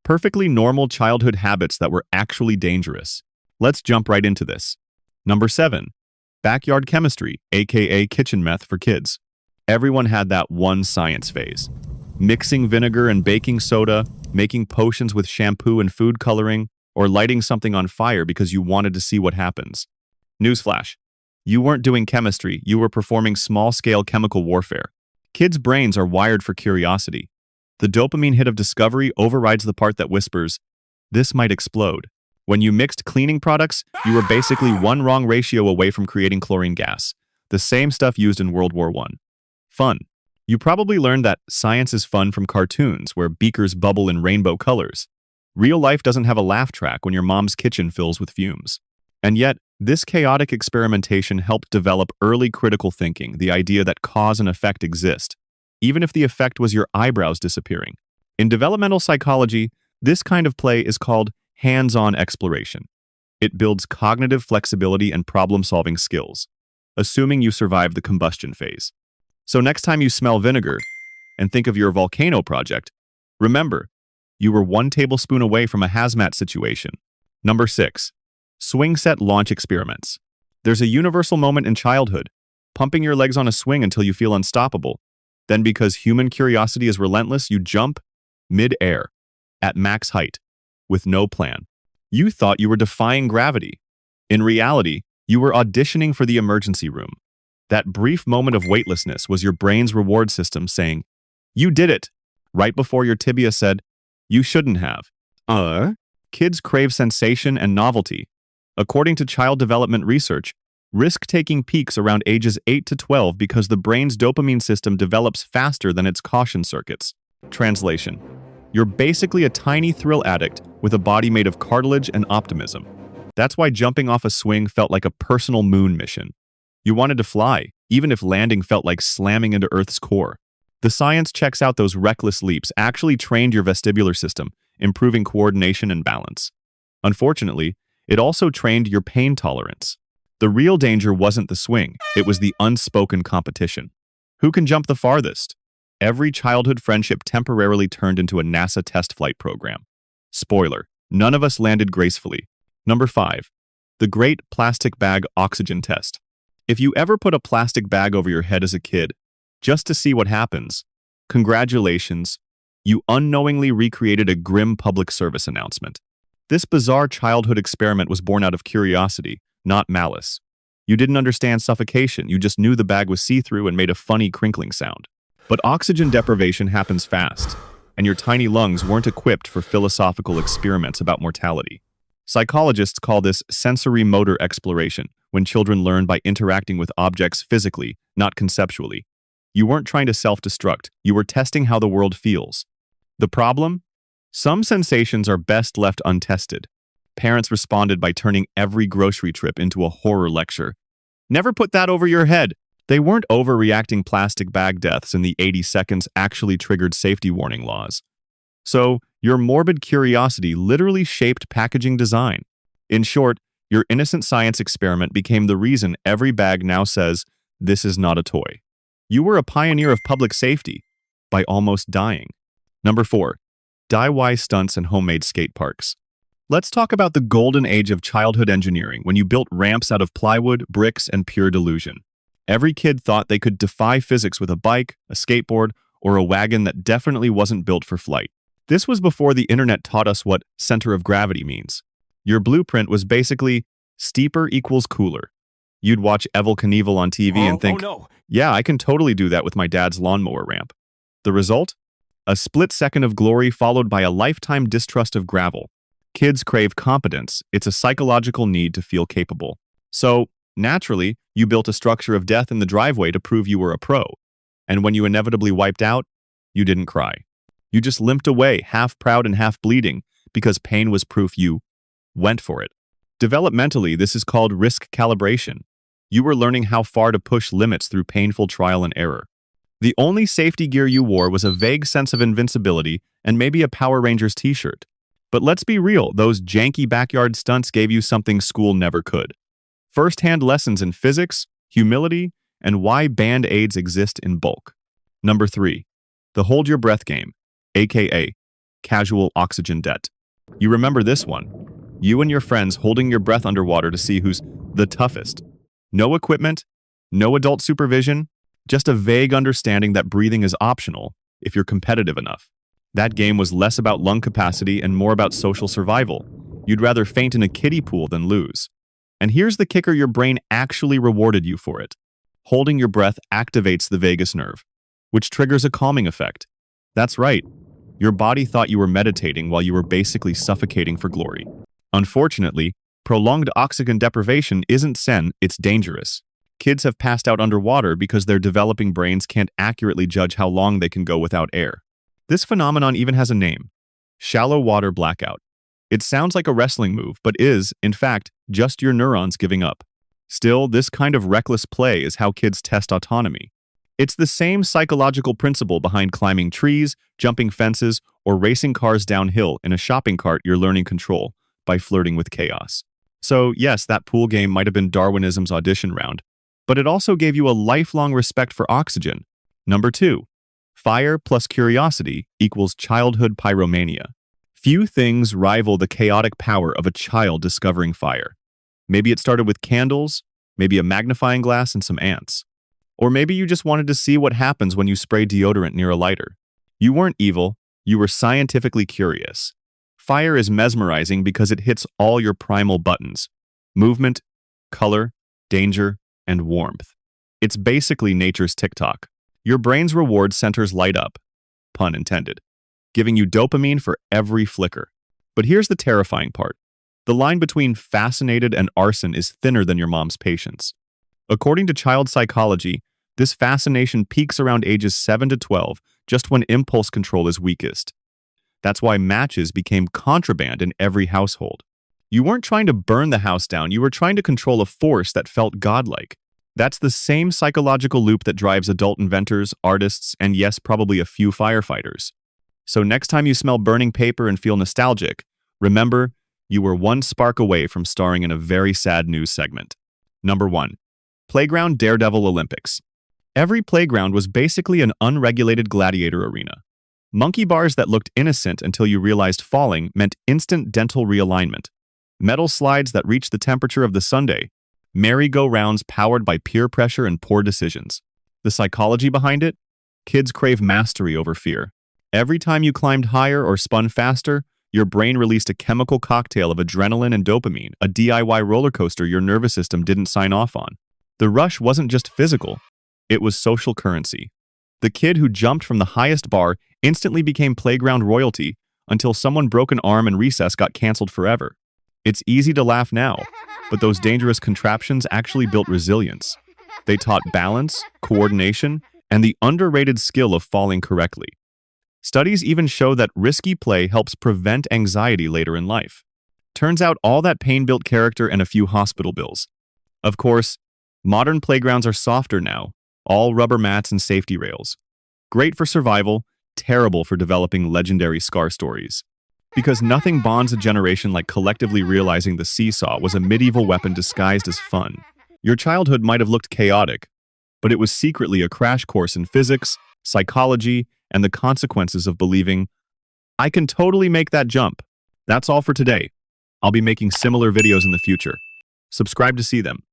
Perfectly normal childhood habits that were actually dangerous. Let's jump right into this. Number 7. Backyard chemistry, aka kitchen meth for kids. Everyone had that one science phase. Mixing vinegar and baking soda, making potions with shampoo and food coloring, or lighting something on fire because you wanted to see what happens. Newsflash. You weren't doing chemistry, you were performing small-scale chemical warfare. Kids' brains are wired for curiosity. The dopamine hit of discovery overrides the part that whispers, "This might explode." When you mixed cleaning products, you were basically one wrong ratio away from creating chlorine gas, the same stuff used in World War I. Fun. You probably learned that science is fun from cartoons where beakers bubble in rainbow colors. Real life doesn't have a laugh track when your mom's kitchen fills with fumes. And yet, this chaotic experimentation helped develop early critical thinking, the idea that cause and effect exist, even if the effect was your eyebrows disappearing. In developmental psychology, this kind of play is called hands-on exploration. It builds cognitive flexibility and problem-solving skills, assuming you survive the combustion phase. So next time you smell vinegar and think of your volcano project, remember, you were 1 tablespoon away from a hazmat situation. Number 6. Swing set launch experiments. There's a universal moment in childhood, pumping your legs on a swing until you feel unstoppable. Then because human curiosity is relentless, you jump mid-air at max height with no plan. You thought you were defying gravity. In reality, you were auditioning for the emergency room. That brief moment of weightlessness was your brain's reward system saying, "You did it," right before your tibia said, "You shouldn't have." Kids crave sensation and novelty. According to child development research, risk-taking peaks around ages 8 to 12 because the brain's dopamine system develops faster than its caution circuits. Translation. You're basically a tiny thrill addict with a body made of cartilage and optimism. That's why jumping off a swing felt like a personal moon mission. You wanted to fly, even if landing felt like slamming into Earth's core. The science checks out those reckless leaps actually trained your vestibular system, improving coordination and balance. Unfortunately, it also trained your pain tolerance. The real danger wasn't the swing, it was the unspoken competition. Who can jump the farthest? Every childhood friendship temporarily turned into a NASA test flight program. Spoiler, none of us landed gracefully. Number 5. The Great Plastic Bag Oxygen Test. If you ever put a plastic bag over your head as a kid, just to see what happens, congratulations, you unknowingly recreated a grim public service announcement. This bizarre childhood experiment was born out of curiosity, not malice. You didn't understand suffocation, you just knew the bag was see-through and made a funny crinkling sound. But oxygen deprivation happens fast, and your tiny lungs weren't equipped for philosophical experiments about mortality. Psychologists call this sensory motor exploration, when children learn by interacting with objects physically, not conceptually. You weren't trying to self-destruct, you were testing how the world feels. The problem? Some sensations are best left untested. Parents responded by turning every grocery trip into a horror lecture. Never put that over your head. They weren't overreacting. Plastic bag deaths in the 80 seconds actually triggered safety warning laws. So, your morbid curiosity literally shaped packaging design. In short, your innocent science experiment became the reason every bag now says, "This is not a toy." You were a pioneer of public safety by almost dying. Number 4. DIY stunts and homemade skate parks. Let's talk about the golden age of childhood engineering when you built ramps out of plywood, bricks, and pure delusion. Every kid thought they could defy physics with a bike, a skateboard, or a wagon that definitely wasn't built for flight. This was before the internet taught us what center of gravity means. Your blueprint was basically steeper equals cooler. You'd watch Evel Knievel on TV and think, yeah, I can totally do that with my dad's lawnmower ramp. The result? A split second of glory followed by a lifetime distrust of gravel. Kids crave competence. It's a psychological need to feel capable. So, naturally, you built a structure of death in the driveway to prove you were a pro. And when you inevitably wiped out, you didn't cry. You just limped away, half proud and half bleeding, because pain was proof you went for it. Developmentally, this is called risk calibration. You were learning how far to push limits through painful trial and error. The only safety gear you wore was a vague sense of invincibility and maybe a Power Rangers t-shirt. But let's be real, those janky backyard stunts gave you something school never could. First-hand lessons in physics, humility, and why Band-Aids exist in bulk. Number 3. The hold your breath game, a.k.a. casual oxygen debt. You remember this one? You and your friends holding your breath underwater to see who's the toughest. No equipment, no adult supervision, just a vague understanding that breathing is optional if you're competitive enough. That game was less about lung capacity and more about social survival. You'd rather faint in a kiddie pool than lose. And here's the kicker: your brain actually rewarded you for it. Holding your breath activates the vagus nerve, which triggers a calming effect. That's right. Your body thought you were meditating while you were basically suffocating for glory. Unfortunately, prolonged oxygen deprivation isn't zen, it's dangerous. Kids have passed out underwater because their developing brains can't accurately judge how long they can go without air. This phenomenon even has a name: shallow water blackout. It sounds like a wrestling move, but is, in fact, just your neurons giving up. Still, this kind of reckless play is how kids test autonomy. It's the same psychological principle behind climbing trees, jumping fences, or racing cars downhill in a shopping cart. You're learning control by flirting with chaos. So, yes, that pool game might have been Darwinism's audition round, but it also gave you a lifelong respect for oxygen. Number 2. Fire plus curiosity equals childhood pyromania. Few things rival the chaotic power of a child discovering fire. Maybe it started with candles, maybe a magnifying glass and some ants. Or maybe you just wanted to see what happens when you spray deodorant near a lighter. You weren't evil, you were scientifically curious. Fire is mesmerizing because it hits all your primal buttons: movement, color, danger, and warmth. It's basically nature's TikTok. Your brain's reward centers light up, pun intended, giving you dopamine for every flicker. But here's the terrifying part. The line between fascinated and arson is thinner than your mom's patience. According to child psychology, this fascination peaks around ages 7 to 12, just when impulse control is weakest. That's why matches became contraband in every household. You weren't trying to burn the house down, you were trying to control a force that felt godlike. That's the same psychological loop that drives adult inventors, artists, and yes, probably a few firefighters. So next time you smell burning paper and feel nostalgic, remember, you were one spark away from starring in a very sad news segment. Number 1. Playground Daredevil Olympics. Every playground was basically an unregulated gladiator arena. Monkey bars that looked innocent until you realized falling meant instant dental realignment. Metal slides that reached the temperature of the sundae. Merry-go-rounds powered by peer pressure and poor decisions. The psychology behind it? Kids crave mastery over fear. Every time you climbed higher or spun faster, your brain released a chemical cocktail of adrenaline and dopamine, a DIY roller coaster your nervous system didn't sign off on. The rush wasn't just physical, it was social currency. The kid who jumped from the highest bar instantly became playground royalty until someone broke an arm and recess got canceled forever. It's easy to laugh now, but those dangerous contraptions actually built resilience. They taught balance, coordination, and the underrated skill of falling correctly. Studies even show that risky play helps prevent anxiety later in life. Turns out all that pain built character and a few hospital bills. Of course, modern playgrounds are softer now, all rubber mats and safety rails. Great for survival, terrible for developing legendary scar stories. Because nothing bonds a generation like collectively realizing the seesaw was a medieval weapon disguised as fun. Your childhood might have looked chaotic, but it was secretly a crash course in physics, psychology, and the consequences of believing, I can totally make that jump. That's all for today. I'll be making similar videos in the future. Subscribe to see them.